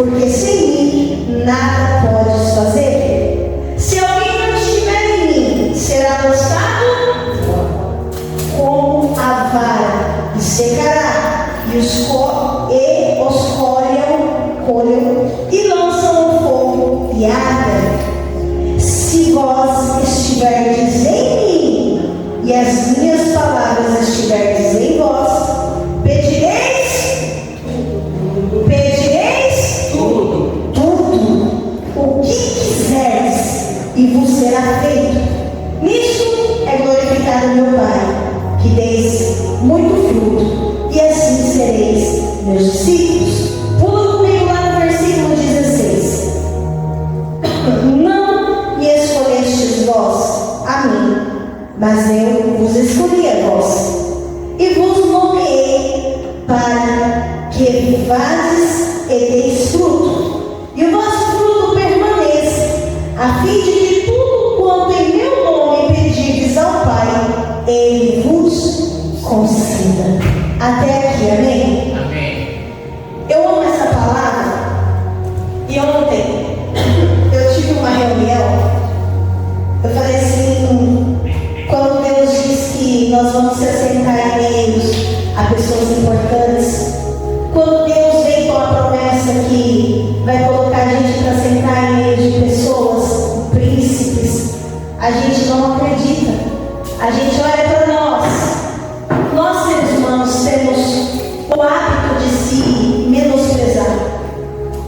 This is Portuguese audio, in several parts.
porque sem mim nada podes fazer. Se alguém não estiver em mim, será lançado fora, como a vara, e secará, e os colham e lançam no fogo e ardem. Se vós estiverdes em mim, e as minhas palavras estiverdes em vós, pedireis tudo o que quiserdes, e vos será feito. Nisso é glorificado meu Pai, que deis muito fruto, e assim sereis meus discípulos. Pula comigo lá no versículo 16. Não me escolhestes vós a mim, mas eu vos escolhi a vós, e vos nomeei para que vades e deis fruto, e o vosso fruto permaneça, a fim de que tudo quanto em meu nome pedirdes ao Pai, Ele vos conceda. Até aqui, amém? Amém. Eu amo essa palavra. E ontem eu tive uma reunião. Eu falei assim, quando Deus diz que nós vamos se assentar em meios a pessoas importantes, quando Deus vem com a promessa que vai colocar a gente para sentar em meio de pessoas, príncipes, a gente não acredita. A gente olha para nós. Nós, seres humanos, temos o hábito de se menosprezar.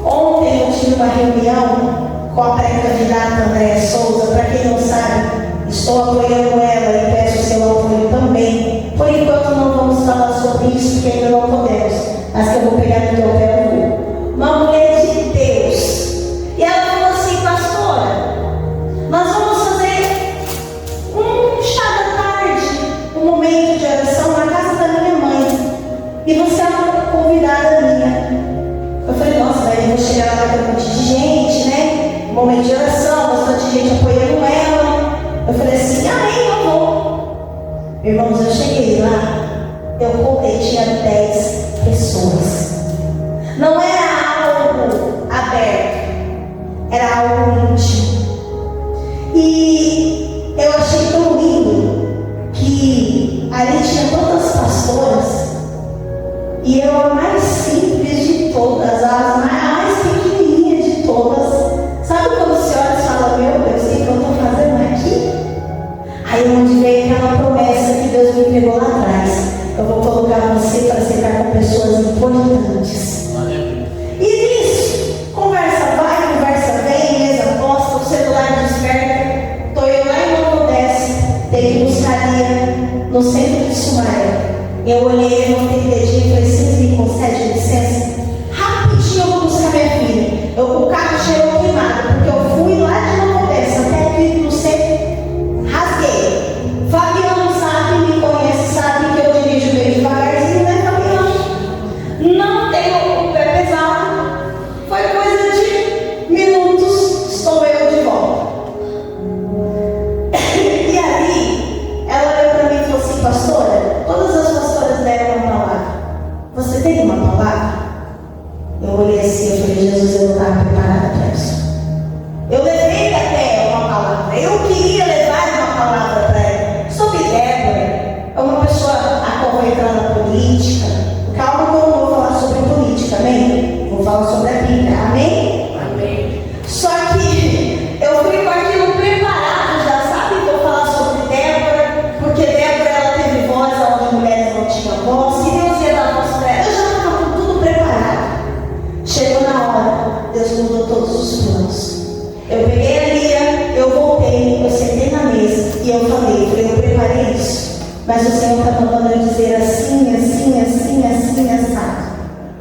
Ontem eu tive uma reunião com a pré-candidata Andréa Souza. Para quem não sabe, estou apoiando ela e peço o seu apoio também. Por enquanto não vamos falar sobre isso, porque ainda não podemos, mas que eu vou pegar no teu pé. Uma mulher de Deus. E ela falou assim: pastora, nós vamos fazer um chá da tarde, um momento de oração na casa da minha mãe, e você é uma convidada minha. Eu falei: nossa, daí eu vou chegar lá com um monte de gente, né? Um momento de oração, bastante gente apoiando ela. Eu falei assim: amém, eu vou. Irmãos, eu cheguei lá, eu contei, tinha 10 pessoas. Não era algo aberto, era algo íntimo. E eu achei tão lindo que ali tinha tantas pastoras, e eu a mais simples de todas, a mais pequenininha de todas. Sabe quando a senhora fala: meu Deus, o que eu estou fazendo aqui? Aí onde veio aquela promessa que Deus me entregou lá atrás: eu vou colocar você para sentar com pessoas importantes. E nisso, conversa vai, conversa vem, mesa posta, o celular desperta. Estou eu lá em Nova Odessa, tenho que buscar ali no centro de Sumaré. Eu olhei, eu não tenho dedinho, falei: vocês me concedem licença? Rapidinho eu vou buscar minha filha. O carro chegou queimado, porque eu fui lá de Nova Odessa até aqui no centro, rasguei. Fabiano sabe, me conhece, sabe que eu dirijo meio devagarzinho, né, Fabiano? Não tenho o pé pesado. Foi coisa de minutos, estou eu de volta. E aí, ela olhou para mim e falou assim: pastora, todas as pastoras deram uma palavra. Você tem uma palavra? Eu olhei assim e falei: Jesus, eu não estava preparada para isso. Eu levei até uma palavra. Eu queria levar uma palavra para ela. Sobre Débora, é uma pessoa a qual vai entrar na política. Calma que eu não vou falar sobre política, amém? Vou falar sobre a Bíblia, amém? Amém. Só que eu fui com aquilo preparado, já sabe que eu falar sobre Débora, porque Débora ela teve voz onde mulheres não tinham voz, e Deus ia dar voz para ela. Eu já estava com tudo preparado. Chegou na hora, Deus mudou todos os planos. Eu peguei a Lia, eu voltei, eu sentei na mesa e eu falei: eu preparei isso, mas o Senhor está mandando eu dizer assim, assim, assim, assim, assado.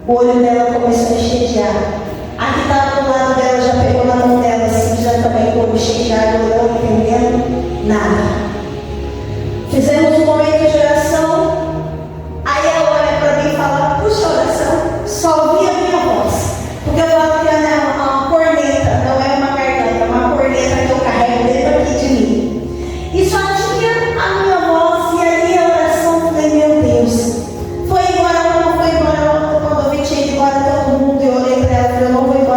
O olho dela começou a encher de água. A que estava do lado dela já pegou na mão dela assim, já também com o olho cheio de água, eu não entendendo nada. Fizemos um momento de oração. Aí ela olha para mim e fala: puxa, oração, só ouvi a minha voz. Porque eu falo que é uma corneta, não é uma garganta, é uma corneta que eu carrego dentro aqui de mim. E só tinha a minha voz, e ali a oração. Eu falei: meu Deus. Foi embora uma, quando eu vi tinha ido embora todo mundo, e eu olhei para ela e falei: eu não vou embora.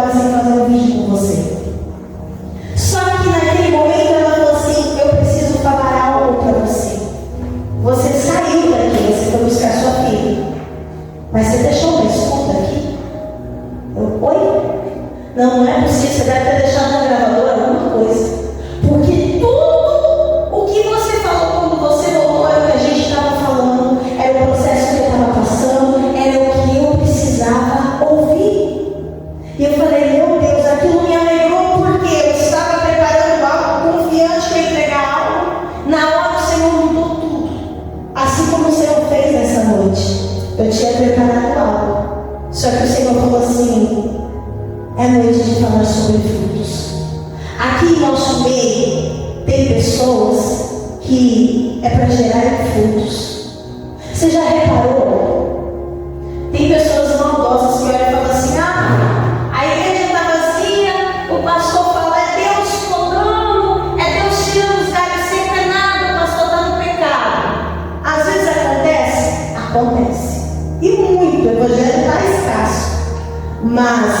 que é para gerar frutos. Você já reparou? Tem pessoas maldosas que olham e falam assim: a igreja está vazia, o pastor fala, é Deus podando, é Deus tirando os galhos sem ter nada, o pastor está no pecado. Às vezes acontece? Acontece. E muito, o evangelho está escasso. Mas,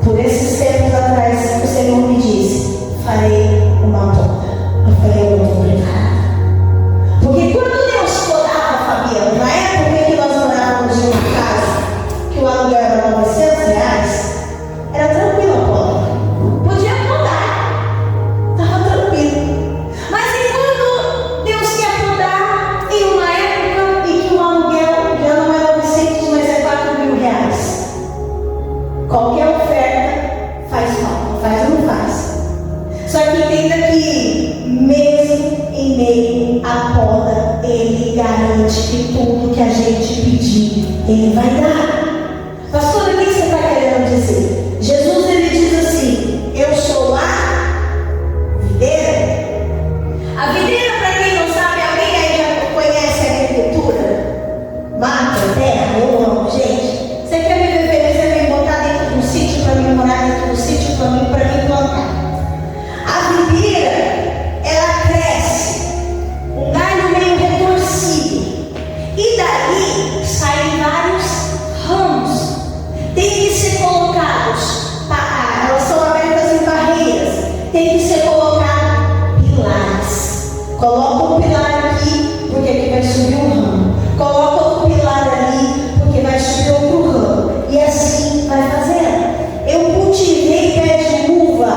por esses tempos atrás, o Senhor me disse: farei uma poda. Eu falei: eu não estou preparada. Porque quando Deus podava, Fabiano, na época que nós morávamos em uma casa, que o aluguel era R$900, era tranquilo a poda. Podia podar. Estava tranquilo. Mas e quando Deus quer podar em uma época em que o aluguel já não é 900, mas é R$4.000? Qualquer oferta faz mal. Faz ou não faz? Só que entenda que, mesmo em meio à poda, Ele garante que tudo que a gente pedir, Ele vai dar. Pastor, o que você está querendo dizer? Jesus, Ele diz assim: eu sou a videira. A videira, para quem não sabe, alguém aí já conhece a agricultura? Mata, terra, eu amo. Gente, você quer me beber, você vem botar dentro de um sítio para mim, morar dentro de um sítio para mim plantar. A videira, ela cresce, um galho meio retorcido, e daí saem vários ramos. Tem que ser colocados, elas são abertas em barreiras, tem que ser colocado pilares. Coloca um pilar aqui, porque aqui vai subir um ramo. Coloca outro pilar ali, porque vai subir outro ramo. E assim vai fazendo. Eu cultivei pé de uva,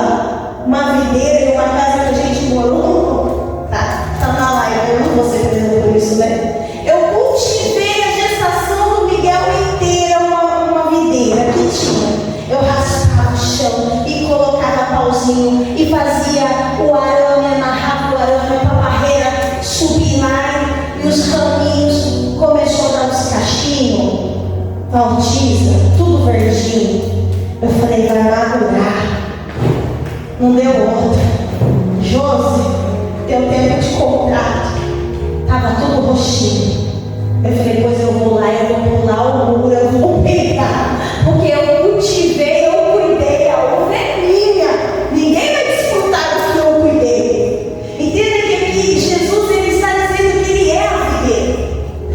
uma videira em uma casa que a gente morou. Tá na live, eu não vou ser presa por isso, né? Eu cultivei a gestação do Miguel inteira, uma videira que tinha. Eu raspava o chão e colocava pauzinho e fazia o arame, amarrava o arame para a barreira subir lá, e os raminhos começou a dar uns cachinhos, valtiza, tudo verdinho. Eu falei: vai madurar. Não deu outra. Josi, deu tempo de contrato. Estava tudo roxinho. Eu falei: pois eu vou lá, eu vou pular o muro, eu vou pegar. Porque eu cultivei, eu cuidei, a uva é minha. Ninguém vai disputar do que eu cuidei. Entenda que aqui Jesus, Ele está dizendo que Ele é a videira.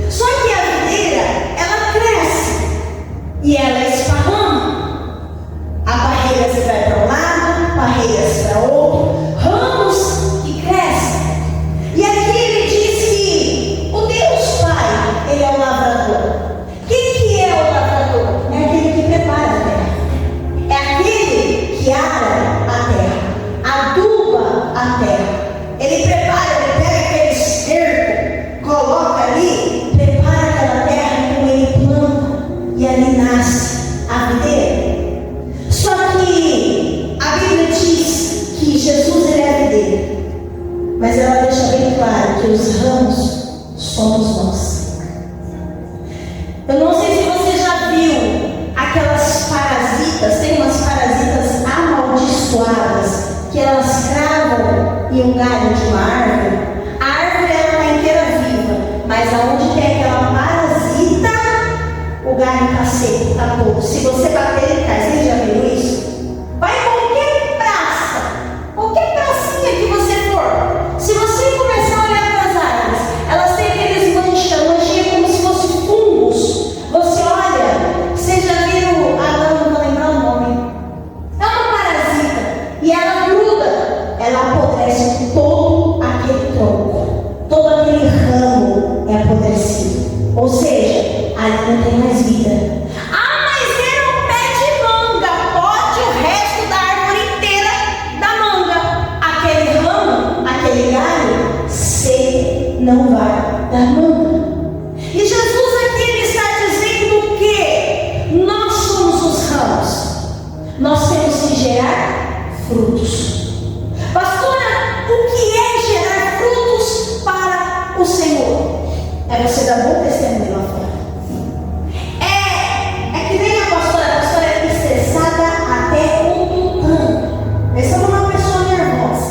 Só que a videira, ela cresce e ela esparrama. A barreira você vai para um lado, barreiras para outro, ramos que crescem. E aqui Ele diz que o Deus Pai, Ele é o lavrador. Quem que é o lavrador? É aquele que prepara a terra. É aquele que ara a terra, aduba a terra. Ele prepara, Ele pega aquele esterco, coloca ali, prepara aquela terra, como Ele planta, e ali nasce a videira. Só que a Bíblia diz que Jesus, Ele é a videira, mas ela deixa bem claro que os ramos somos nós. Eu não sei se você já viu aquelas parasitas, tem umas parasitas amaldiçoadas que elas cravam em um galho de uma árvore. A árvore ela está inteira viva, mas aonde tem aquela parasita, o galho está seco, está todo. Se você bater, ele cai. Você já viu isso? Vai em qualquer praça, qualquer pracinha que você for. Se você começar a olhar para as árvores, elas têm aqueles manchinhos como se fossem fungos. Você olha, você já viu? Agora não vou lembrar o nome. É uma parasita e ela gruda, ela apodrece todo aquele tronco, todo aquele ramo é apodrecido. Ou seja, ali não tem mais vida. Mas era um pé de manga, pode o resto da árvore inteira da manga. Aquele ramo, aquele galho, seco, não vai dar manga. E Jesus aqui Ele está dizendo que nós somos os ramos. Nós temos que gerar frutos. Pastora, o que é gerar frutos para o Senhor? É você dar bom testemunho lá fora. É que nem a pastora é estressada até o tutano. Essa é uma pessoa nervosa.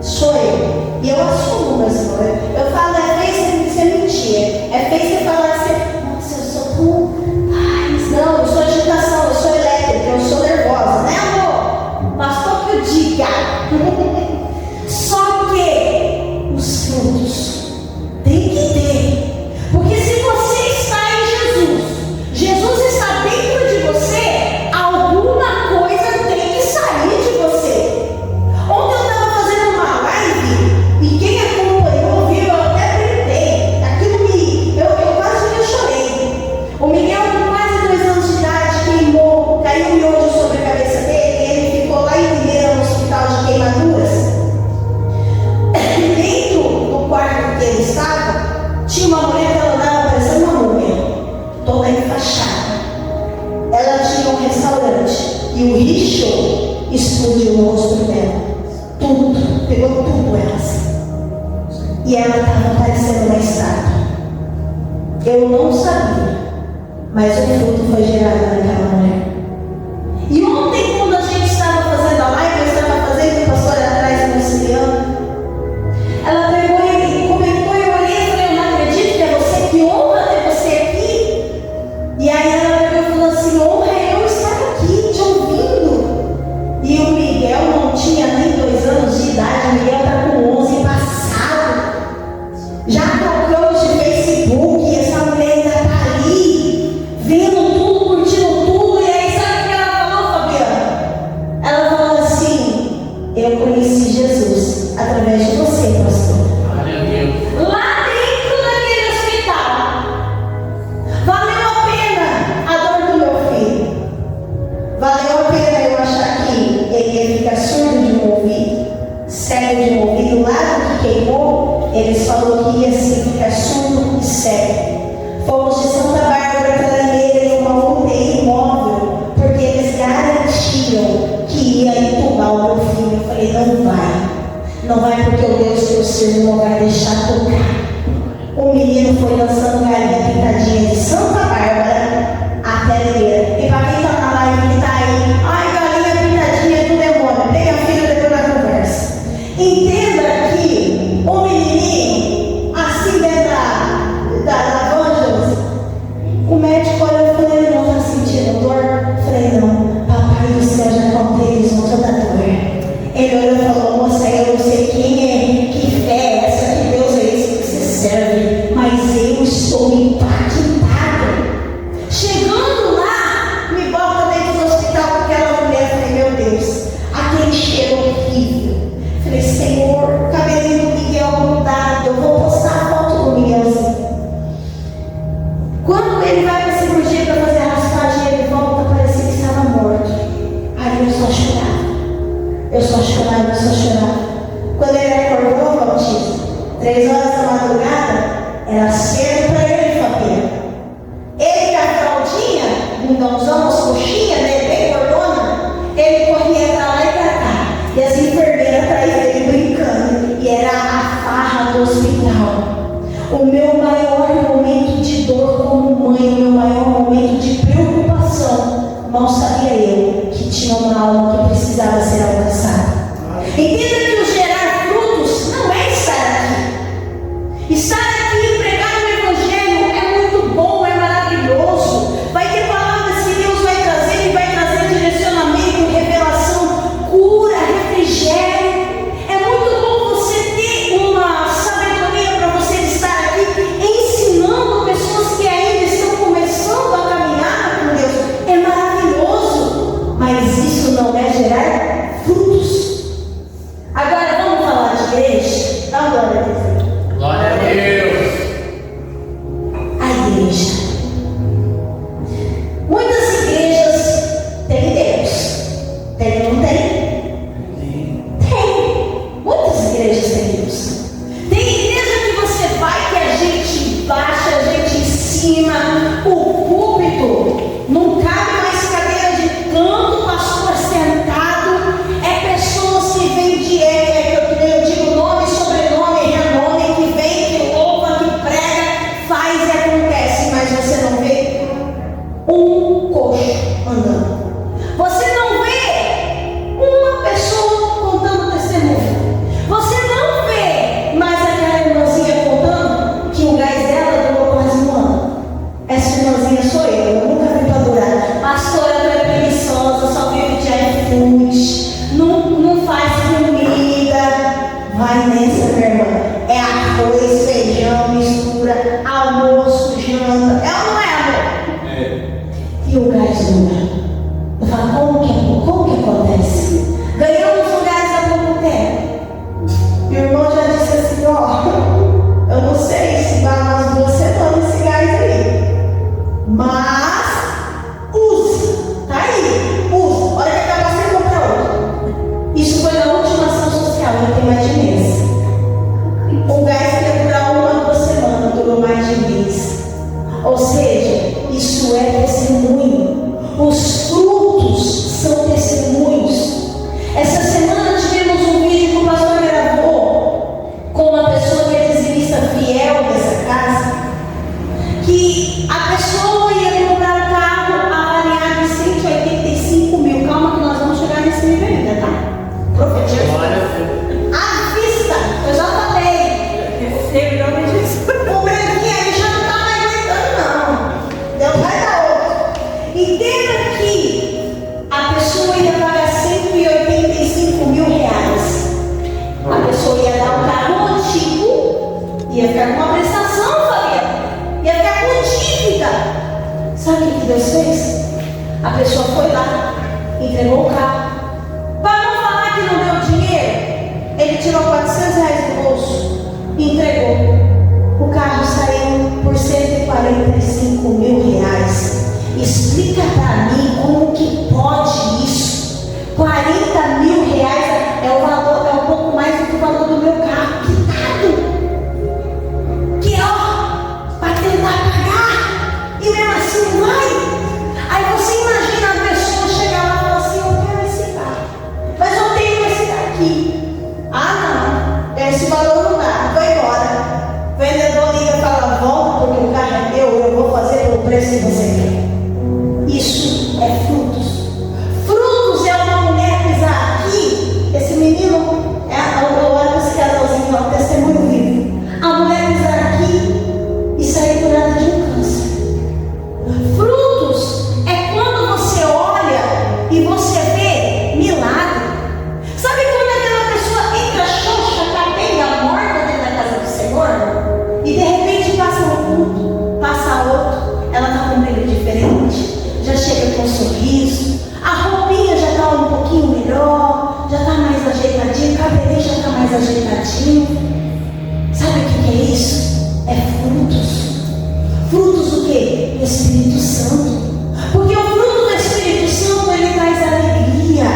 Sou eu. E eu assumo meus amor. Eu falo, é feio você mentir. É feio você falar assim, nossa, eu sou tão paz. Não, eu sou agitação, eu sou elétrica, eu sou nervosa, né, amor? Pastor que eu diga. Só que os frutos tem que ter. Porque se você está em Jesus, Jesus está dentro de você, alguma coisa tem que sair de você. Ontem eu estava fazendo uma live e quem acompanhou viu, eu até gritei. Aquilo eu quase que chorei. O Miguel, com quase 2 anos de idade, caiu um miojo sobre a cabeça dele e ele ficou lá em Mineira, no hospital de queimaduras. Dentro do quarto que ele estava, tinha uma mulher que ela andava parecendo uma múmia, toda enfaixada. Ela tinha um restaurante e o lixo explodiu no rosto dela. Tudo, pegou tudo ela assim. E ela estava parecendo uma estátua. Eu não sabia, mas o fruto foi gerado naquela mulher. E ontem, quando a gente estava fazendo a live, eu estava fazendo, o pastor atrás me auxiliando, ela pegou e comentou, e eu olhei e falei, eu não acredito que é você, que honra ter você aqui. E aí ela pegou e falou assim, honra eu estar aqui, te ouvindo. E o Miguel não tinha nem 2 anos de idade, o Miguel está com 11 passado. Já trocamos de Facebook, e essa mulher ainda está ali, vendo tudo, curtindo tudo. E aí sabe o que ela falou, Fabiana? Ela falou assim, eu conheci Jesus através de você, pastor. Lá dentro daquele hospital, valeu a pena a dor do meu filho. Valeu a pena eu achar que ele ia ficar surdo de um ouvido, cego de um ouvido. Lá do que queimou, eles falaram que ia sim ficar surdo e cego. Fomos de Santa Bárbara para Limeira em uma UTI móvel, porque eles garantiam que ia entubar o meu filho. Eu falei, não vai. Não vai, porque o Deus que eu sirvo não vai deixar tocar. O menino foi dançando galinha pintadinha de Santa Bárbara até Limeira. E para quem está na live que está aí, ai, galinha pintadinha é do demônio. Pega a filha depois da conversa. Entenda que o menininho, assim dentro da Vangelis, o médico olhou e falou, ele não está sentindo dor? Eu falei, não, papai do céu já contabilizou toda a dor. Ele olhou e falou, moça, eu não sei quem é, que fé é essa, que Deus é esse que você serve, mas eu estou impactado. Chegando lá, me bota dentro do hospital com aquela mulher. Falei, meu Deus, aquele cheiro horrível. Falei, Senhor, cabelinho do Miguel mudado, eu vou postar a foto do Miguelzinho. Quando ele vai para a cirurgia para fazer a raspagem, ele volta, parecia que estava morto. Aí eu só chorava. Quando ele acordou, Valtinho, 3 horas da madrugada, era cedo para ele, Fabiana. Ele com a fraldinha, bundãozão, as coxinhas dele, bem gordona, ele corria para lá e para cá. E as enfermeiras atrás dele brincando. E era a farra do hospital. O meu maior momento de dor como mãe, o meu maior momento de preocupação, mal sabia eu que tinha uma alma que precisava ser alcançada. Entenda que o gerar frutos não é estar aqui. Estar aqui e pregar o Evangelho é muito bom, é maravilhoso. Vai ter palavras que Deus vai trazer, e vai trazer direcionamento, revelação, cura, refrigério. É muito bom você ter uma sabedoria para você estar aqui ensinando pessoas que ainda estão começando a caminhar com Deus. É maravilhoso, mas isso não é gerar frutos. Agora vamos falar de igreja? Dá glória a Deus. Glória a Deus. A igreja. Muitas igrejas têm Deus. Tem ou não tem? Tem. Muitas igrejas têm Deus. Tem igreja que você vai, que a gente baixa, a gente em cima, o púlpito não cabe mais cadeira de tanto pastor sentado. É pessoas que vêm de eu digo nome, sobrenome, renome. reais que ia durar 1 a 2 semanas, durou mais de mês. Ou seja, isso é testemunho. Os frutos são testemunhos. Essa semana tivemos um vídeo que o pastor gravou com uma pessoa que é dizimista fiel dessa casa, que a pessoa ia comprar um carro avaliado em 185 mil. Calma que nós vamos chegar nesse nível ainda, tá? Profetiza. À vista, eu já falei. O branquinho aí já não está mais aguentando, não. Deus vai dar outro. Entenda que a pessoa ia pagar 185 mil reais. A pessoa ia dar um carro antigo, ia ficar com uma prestação, família, ia ficar com dívida. Sabe o que Deus fez? A pessoa foi lá, entregou o carro. Para não falar que não deu dinheiro, ele tirou 400 reais do bolso e entregou. O carro saiu por 145 mil reais. Explica para mim como que pode isso. 40 mil reais é o valor, é um pouco mais do que o valor do meu carro quitado. Que para tentar pagar, e mesmo assim não vai. Aí você imagina a pessoa chegar lá e falar assim: eu quero esse carro, mas eu tenho esse daqui. Ah não, esse valor não dá, vou embora. O vendedor liga e fala: volta porque o carro é meu, eu vou fazer pelo preço que você quer. Isso é frutos. Frutos é uma mulher pisar aqui. Esse menino, eu olho esse casalzinho, é um testemunho vivo. A mulher pisar aqui e sair curada de um câncer. Frutos é quando você olha e você vê milagre. Sabe quando aquela pessoa entra xoxa, capenga, morta dentro da casa do Senhor? E de repente passa um culto, passa outro, ela está com um brilho diferente, já chega com um sorriso, a roupinha já está um pouquinho melhor, já está mais ajeitadinho, o cabelinho já está mais ajeitadinho. Sabe o que é isso? É frutos. Frutos o quê? Do Espírito Santo. Porque o fruto do Espírito Santo, ele traz alegria,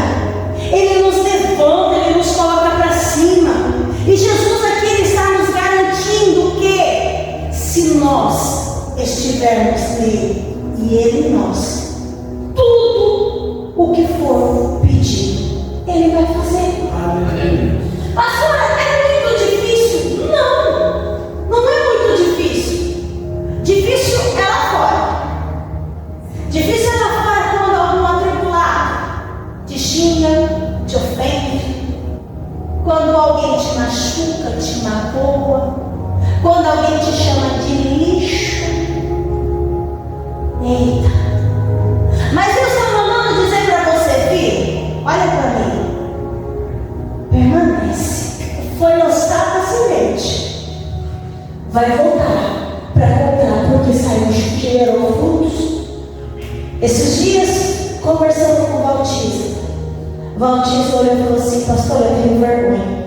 ele nos levanta, ele nos coloca para cima. E Jesus aqui, ele está nos garantindo que se nós estivermos nele e ele em nós, tudo o que for pedir, ele vai fazer. Pastora, é muito difícil? Não, não é muito difícil. Difícil é lá fora. Difícil é lá fora quando algum atribulado te xinga, te ofende, quando alguém te machuca, te magoa, quando alguém te chama de lixo. Eita! Mas Deus está mandando dizer para você, filho, olha para mim, permanece. Foi lançada a semente, vai voltar para comprar, porque saiu gerou frutos. Esses dias, conversando com o Valtiza olhou e falou assim: pastor, eu tenho vergonha,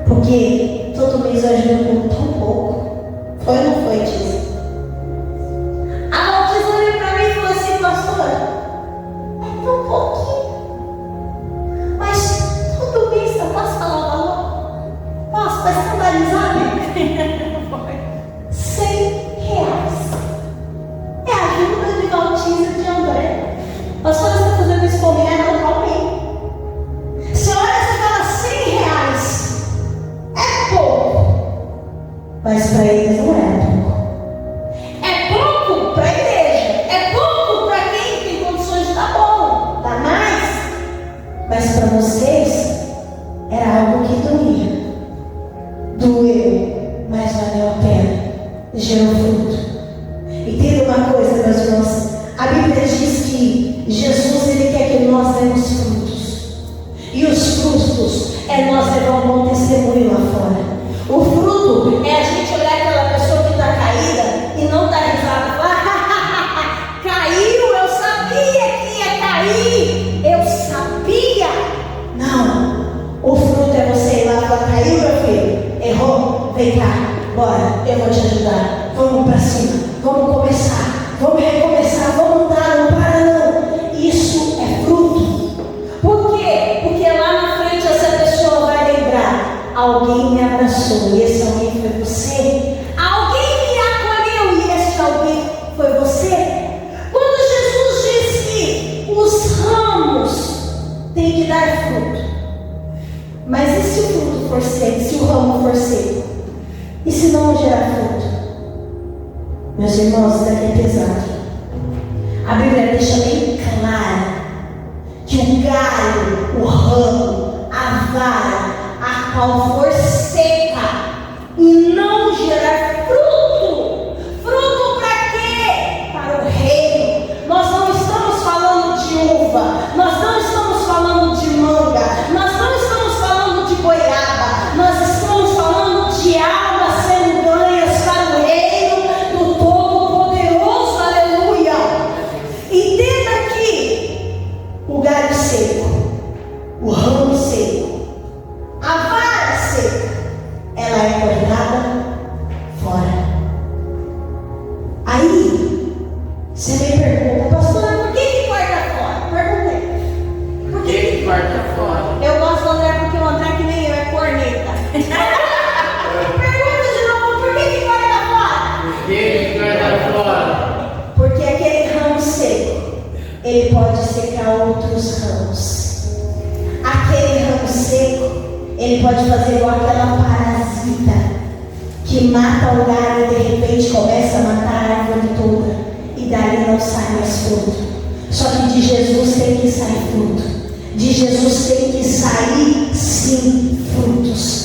porque todo mês eu ajudo tão pouco. Foi ou não foi, Tiza? A Valtiza olhou para mim e falou assim: pastor, é tão pouquinho, mas todo mês você passa lá valor. Nossa, vai escandalizar, né? 100 reais. É a ajuda de Valtiza e de André. Pastor, você está fazendo isso comigo? Não, calma aí. Você olha e você fala: 100 reais é pouco, mas para eles não é pouco. É pouco para a igreja, é pouco para quem tem condições de dar bom, dá mais. Mas para vocês era algo que doeu, mas valeu a pena, gerou fruto. Entenda uma coisa, meus irmãos, a Bíblia diz que Jesus, ele quer que nós demos frutos, e os frutos é nós levar um bom testemunho lá fora. O fruto é a gente olhar aquela pessoa que está caída e não dar risada e falar: caiu, eu sabia que ia cair, eu sabia. Não, o fruto é você ir lá e falar: caiu, meu filho, errou, vem cá, bora, eu vou te ajudar, vamos para cima, vamos começar, vamos recomeçar, vamos dar, não para não. Isso é fruto. Por quê? Porque lá na frente essa pessoa vai lembrar: alguém me abraçou, e esse alguém seco? E se não gerar fruto? Meus irmãos, isso daqui é pesado. A Bíblia deixa bem claro que o galho, o ramo, a vara, a qual for seca e não gerar fruto. Fruto para quê? Para o reino. Nós não estamos falando de uva, nós não estamos falando de manga, nós não estamos falando de goiaba, nós estamos falando de almas sendo ganhas para o reino do Todo-Poderoso. Aleluia! Entenda aqui o galho seco, o ramo seco, a vara seca, ela é cortada fora. Aí você me pergunta, pastora, por que corta fora? Perguntei. Por que corta fora? Eu gosto do André porque o André, que nem eu, é corneta. Pergunta de novo, por que corta fora? Por que corta fora? Porque aquele ramo seco, ele pode secar outros ramos. Aquele ramo seco, ele pode fazer igual aquela parasita que mata o galho e de repente começa a matar a árvore toda, e dali não sai mais fruto. Só que de Jesus tem que sair fruto. De Jesus tem que sair sim frutos.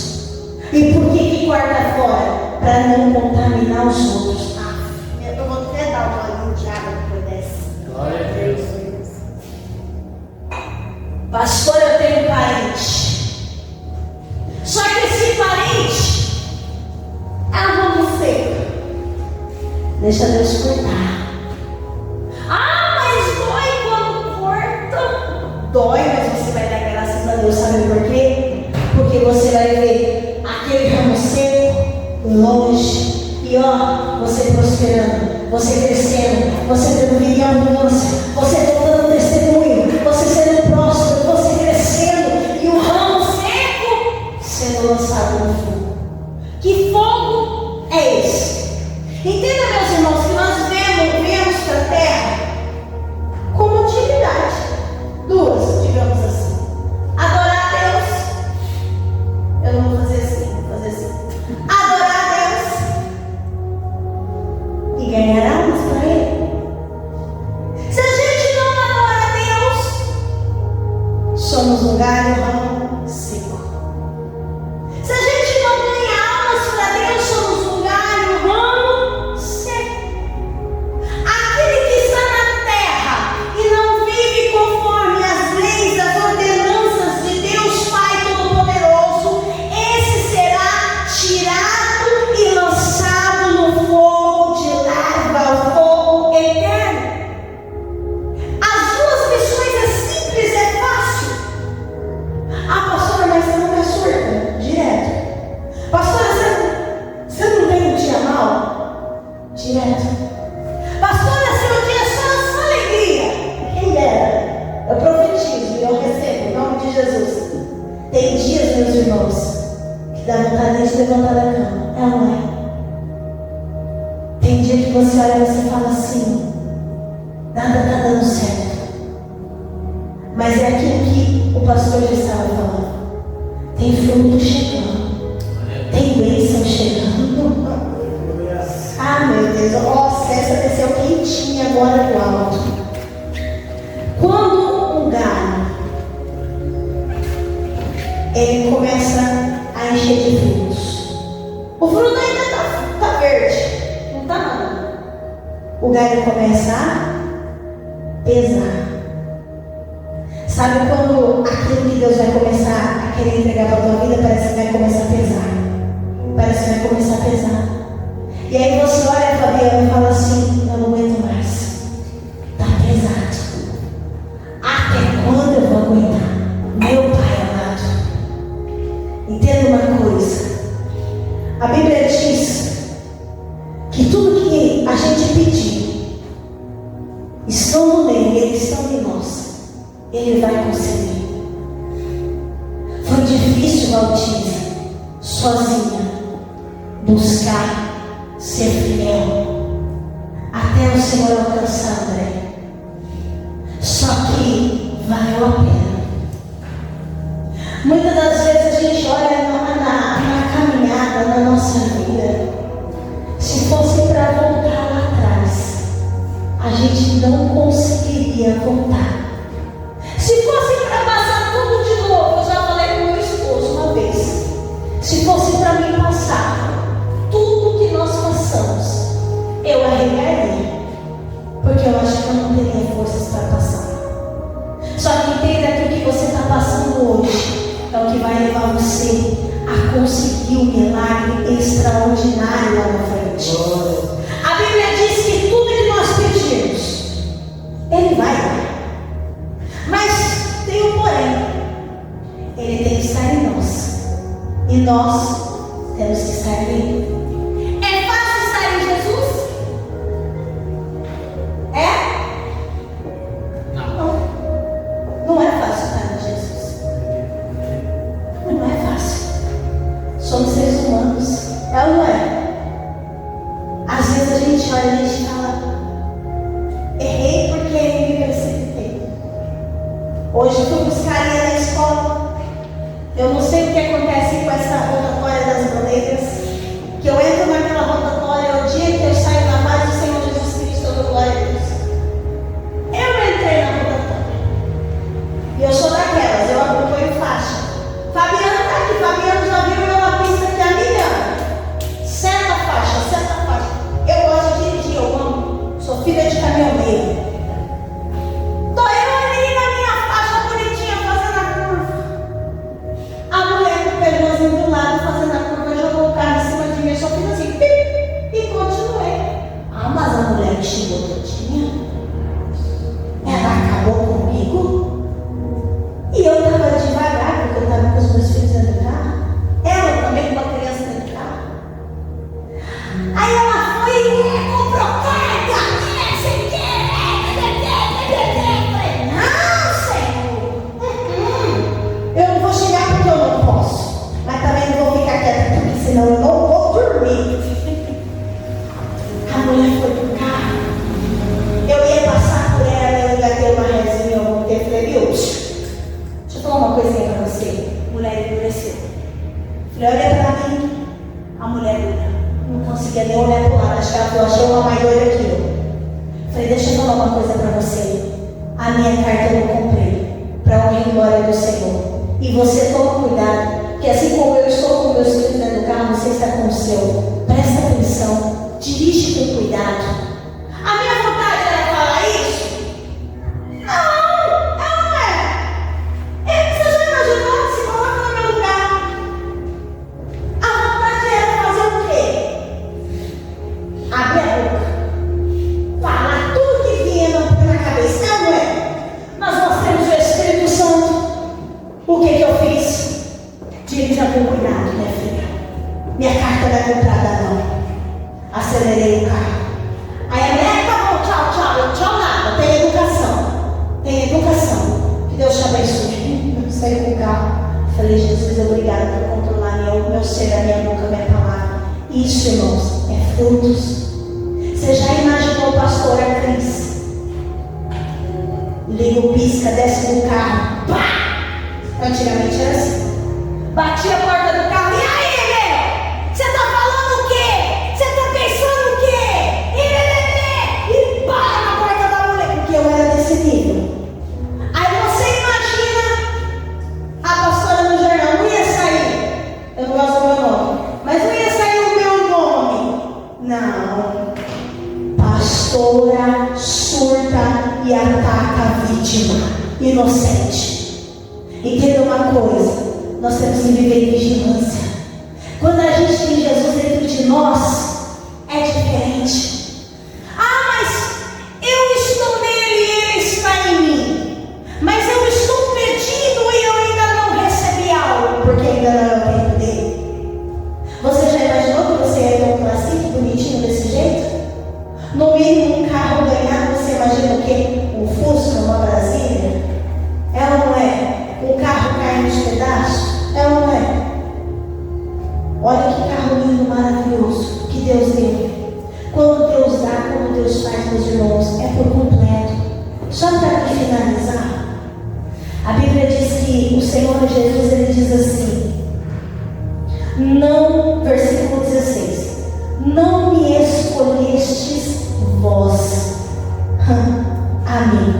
E por que corta fora? Para não contaminar os outros. Eu vou até dar um olhinho de água depois dessa. Glória a Deus. Pastor, eu tenho um parente. Só que esse parente é um ramo seco. Deixa Deus cortar. Ah, mas dói quando corta. Dói, mas você vai dar graças a Deus. Sabe por quê? Porque você vai ver aquele ramo seco longe. E ó, você prosperando, você crescendo, você tendo vida em abundância, você dando testemunho, você sendo próspero, você crescendo, e o ramo seco sendo lançado no fogo. Que fogo é esse? Entenda, meus irmãos, que nós viemos para a terra como utilidade. Duas, digamos assim. Adorar a Deus. Eu não vou fazer assim, vou fazer assim. Adorar a Deus e ganhar almas para Ele. Se a gente não adora a Deus, somos um galho, um ramo seco. Se a gente não ganha almas para Deus, somos um galho, um ramo seco. Aquele que está na terra e não vive conforme as leis, as ordenanças de Deus Pai Todo-Poderoso, esse será tirado e lançado no fogo de lava, o fogo eterno. As duas missões é simples, é fácil. Ah, pastora, mas você não é surda? Direto. Pastora, você não tem um dia mal? Direto. Pastora, seu dia é só alegria. Quem dera. Eu profetizo e eu recebo em nome de Jesus. Tem dias, meus irmãos, que dá vontade de levantar da cama. É ou não é? Tem dia que você olha e você fala assim: nada está dando certo. Mas é aquilo que o pastor já estava falando. Tem fruto chegando. Tem bênção chegando. Ah, meu Deus. Nossa, essa desceu quentinha agora do alto. Quando um galho ele começa a encher de frutos, o fruto ainda está verde, não está nada. O galho começa a pesar. Sabe quando aquilo que Deus vai começar a querer entregar para a tua vida, parece que vai começar a pesar. Parece que vai começar a pesar. E aí você olha, Fabiana, e fala assim: eu não aguento mais. Está pesado. Até quando eu vou aguentar? Meu Pai amado. Entenda uma coisa. A Bíblia diz que tudo que a gente pedir, estando nele, ele estando em nós, Ele vai conceder. Foi difícil, Valtícia, sozinha, buscar ser fiel, até o Senhor alcançar, André. Só que valeu a pena. Muitas das vezes a gente olha na caminhada vida. Se fosse para voltar lá atrás, a gente não conseguiria voltar. Se fosse para passar tudo de novo, eu já falei com meu esposo uma vez. Se fosse para mim passar tudo que nós passamos, eu arregaria, porque eu acho que eu não teria forças para passar. Só que entenda que o que você está passando hoje é o que vai levar você a conseguir um milagre extraordinário lá na frente. A Bíblia diz que tudo que nós pedimos, Ele vai dar. Mas tem um porém. Ele tem que estar em nós. E nós temos que estar nele. É fácil estar em Jesus? É? Não é fácil estar em Jesus. Não é fácil. Somos seres humanos. É ou não é? Às vezes a gente olha e a gente fala: errei porque ele me precipitei. Hoje eu fui buscar ele na escola. Eu não sei o que acontece com essa rotatória das bandeiras, que eu entro naquela rotatória, o dia que eu saio da paz do Senhor Jesus Cristo, eu dou glória a Deus. Eu entrei na rotatória. E eu sou daquelas, eu acompanho faixa. Fabiano está aqui, Fabiano já viu eu na pista que a minha. Seta a faixa. Eu gosto de dirigir, eu amo. Sou filha de caminhoneiro. Tô eu ali na minha faixa bonitinha fazendo a curva. A mulher com o pneuzinho do lado fazendo a curva jogou o carro em cima de mim. Eu só fiz assim, pip, e continuei. Ah, mas a mulher me xingou todinha. Ela acabou comigo. E eu estava devagar, porque eu estava com os meus filhos dentro do carro. Ela também com a criança dentro do carro. Aí ela foi e comprou carga. Sei que eu falei: não, Senhor. Eu não vou chegar porque eu não posso. Mas também não vou ficar quieta, porque senão eu não vou dormir. A mulher foi pro carro. Eu ia passar por ela, eu engatei uma resinha, eu voltei e falei: viu? Deixa eu falar uma coisinha pra você. Mulher endureceu. Falei: olha pra mim. A mulher não conseguia nem olhar pro lado. Acho que ela falou: achei uma maior aqui. Falei: deixa eu falar uma coisa pra você. A minha carta eu comprei pra honra e glória do Senhor. E você toma cuidado, que assim como eu estou com meus filhos dentro do carro, você está com o seu. Presta atenção. Dirige com cuidado. A minha vontade era falar isso? Não é. Você já imaginou? Se coloca no meu lugar. A vontade era fazer o quê? Abrir a boca. Falar tudo que vinha na cabeça. Não é? Mas nós temos o Espírito Santo. O que eu fiz? Dirija com cuidado, minha filha. Minha carta não é comprada, não. Acelerei o carro. Aí a mulher: tá bom, tchau. Tchau nada. Tem educação. Que Deus te abençoe. Eu saí com o carro. Falei: Jesus, obrigada por controlar meu ser, a minha boca, a minha palavra. Isso, irmãos, é frutos. Você já imaginou o pastor Cris? Liga o pisca, desce do carro. Pá! Antigamente era assim. Batia a porta do carro. E aí, meu? Você tá falando o quê? Você tá pensando o quê? E para na porta da mulher. Porque eu era desse nível. Aí você imagina a pastora no jornal. Não ia sair. Eu não gosto do meu nome. Mas não ia sair o meu nome. Não. Pastora surta e ataca a vítima inocente. Entenda uma coisa. Nós temos que viver em vigilância. Quando a gente tem Jesus dentro de nós, é diferente. Ah, mas eu estou nele e ele está em mim. Mas eu estou pedindo e eu ainda não recebi algo, porque ainda não é o tempo dele. Você já imaginou que você ia ter um classique bonitinho desse jeito? No mínimo um carro ganhado, você imagina o quê? Um Fusca, uma Brasília? É ou não é? Um carro caindo nos pedaços? É ou não é? Olha que carro não me escolhestes vós a mim,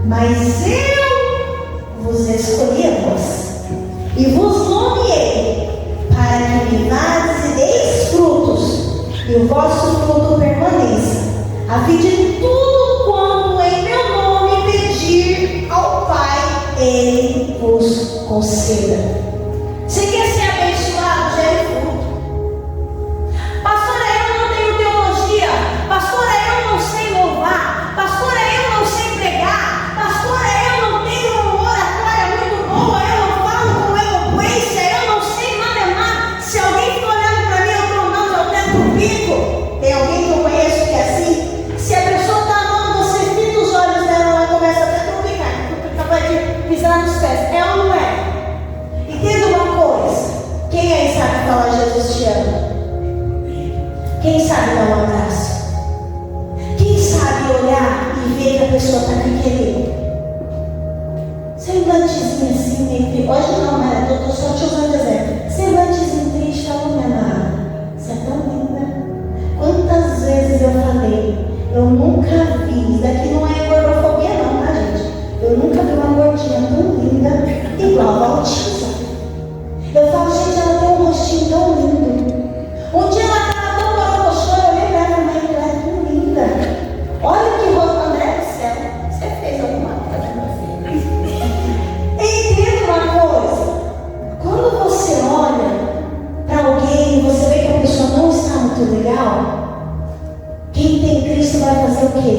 mas eu vos escolhi a vós, e vos nomeei, para que me vades e deis frutos, e o vosso fruto permaneça, a fim de tudo quanto em meu nome pedir ao Pai, Ele vos conceda. Você quer ser abençoado? Gere fruto. Pastora, eu não tenho teologia. Pastora, eu não sei louvar. Pastora, eu não sei pregar. Pastora, eu não tenho uma oratória muito boa. Eu não falo com eloquência. Eu não sei matemática. Se alguém está olhando para mim, eu estou andando ao teto do pico. Tem alguém que eu conheço que é assim? Se a pessoa está andando, você fita os olhos dela, ela começa a trupicar. Capaz de pisar nos pés. É ou não é? Entenda uma coisa. Quem aí sabe falar Jesus te ama? Quem sabe dar um abraço? Quem sabe olhar e ver que a pessoa está aqui querendo? Semblantezinho assim, meio. Hoje não, né? Eu estou só te usando de exemplo. Semblantezinho triste, fala, minha amada, você é tão linda. Quantas vezes eu falei, eu nunca vi, isso daqui não é gordofobia não, tá gente? Eu nunca vi uma gordinha tão linda igual a Bautista. Eu falo, gente, ela tem um rostinho tão lindo. Um dia ela estava tão borocochô, eu olhei para ela, mãe, ela é tão linda. Olha que rosto, André do céu. Você fez alguma coisa, meu filho? Entenda uma coisa. Quando você olha para alguém e você vê que a pessoa não está muito legal, quem tem Cristo vai fazer o quê?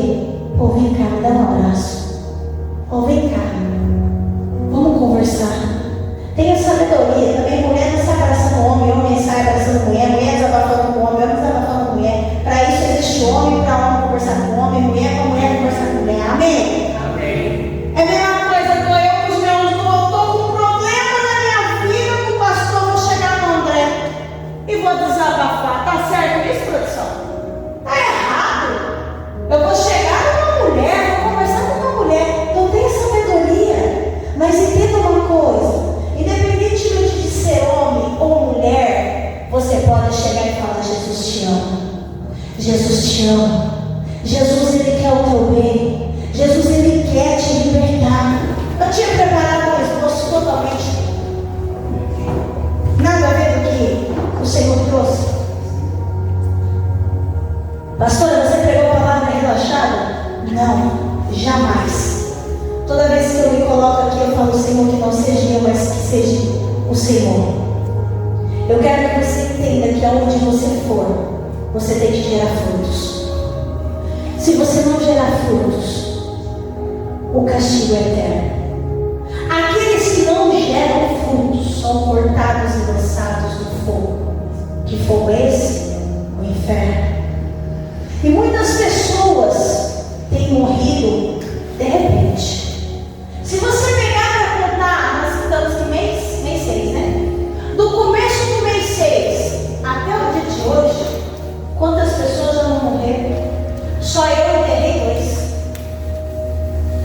Pô, vem cá, me dá um abraço. Pô, vem cá. Vamos conversar. Tenha sabedoria, também mulher não sai abraçando homem, homem sai abraçando mulher desabafando com homem desabafando com mulher. Para isso existe homem, para homem conversar com homem, mulher para mulher conversar com mulher. Amém? Amém. É a mesma coisa, estou eu com os meus, estou com um problema na minha vida com o pastor, vou chegar no André e vou desabafar. Está certo isso, produção? Está errado. Eu vou chegar numa mulher, vou conversar com uma mulher. Então tenha sabedoria, mas entenda uma coisa. Independentemente de ser homem ou mulher, você pode chegar e falar, Jesus te ama. Jesus te ama. Jesus, Ele quer o teu bem. Jesus, Ele quer te libertar. Eu tinha preparado um esboço totalmente nada a ver do que o Senhor trouxe. Pastora, você pregou a palavra relaxada? Não, jamais. Toda vez que eu me coloco aqui, eu falo, Senhor, que não seja eu, mas que seja o Senhor. Eu quero que você entenda que aonde você for, você tem que gerar frutos. Se você não gerar frutos, o castigo é eterno. Aqueles que não geram frutos são cortados e lançados no fogo. Que fogo é esse? O inferno. E muitas pessoas têm morrido de repente. Se você pegar para contar, nós estamos em mês 6, né? Do começo do mês 6 até o dia de hoje, quantas pessoas já não morreram? Só eu enterrei 2.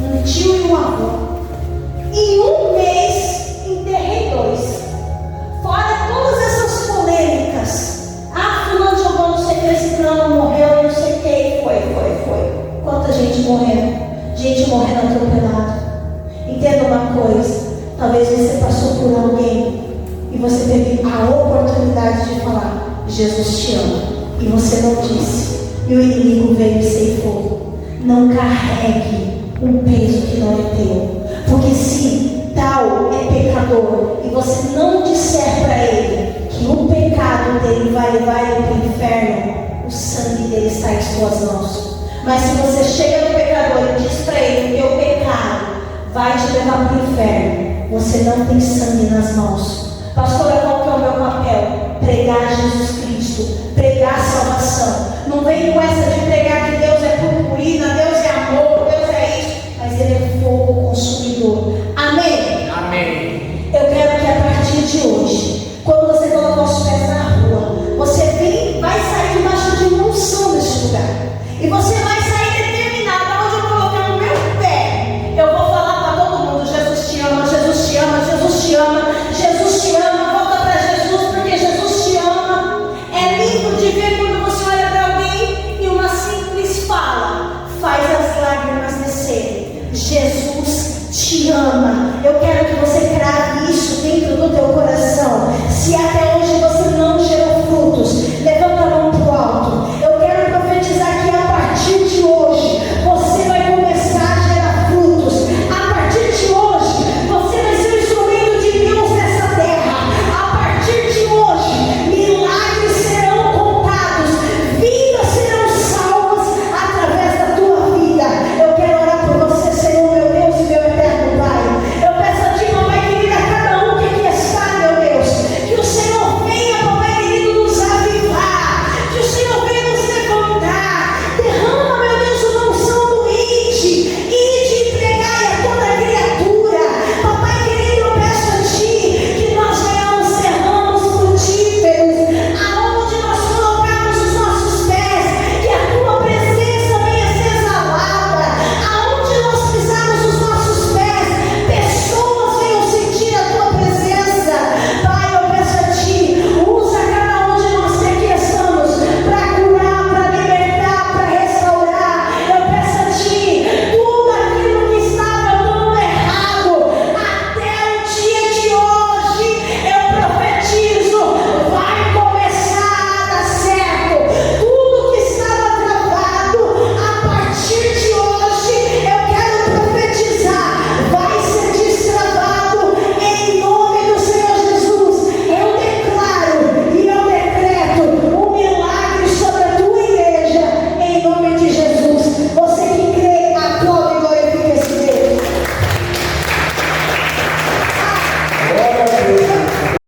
Um tio e um avô. Em um mês, enterrei 2. Fora todas essas polêmicas. Ah, fulano jogou não sei o que, esse fulano morreu, não sei o que. Foi. Quanta gente morrendo? Gente morrendo atropelada. Entenda uma coisa, talvez você passou por alguém e você teve a oportunidade de falar, Jesus te ama, e você não disse, e o inimigo veio e ceifou. Não carregue um peso que não é teu, porque se tal é pecador e você não disser para ele que o pecado dele vai levar ele para o inferno, o sangue dele está em suas mãos. Mas se você chega no pecador e diz para ele o teu pecado vai te levar para o inferno, você não tem sangue nas mãos. Pastora, qual que é o meu papel? Pregar Jesus Cristo, pregar salvação. Não vem com essa de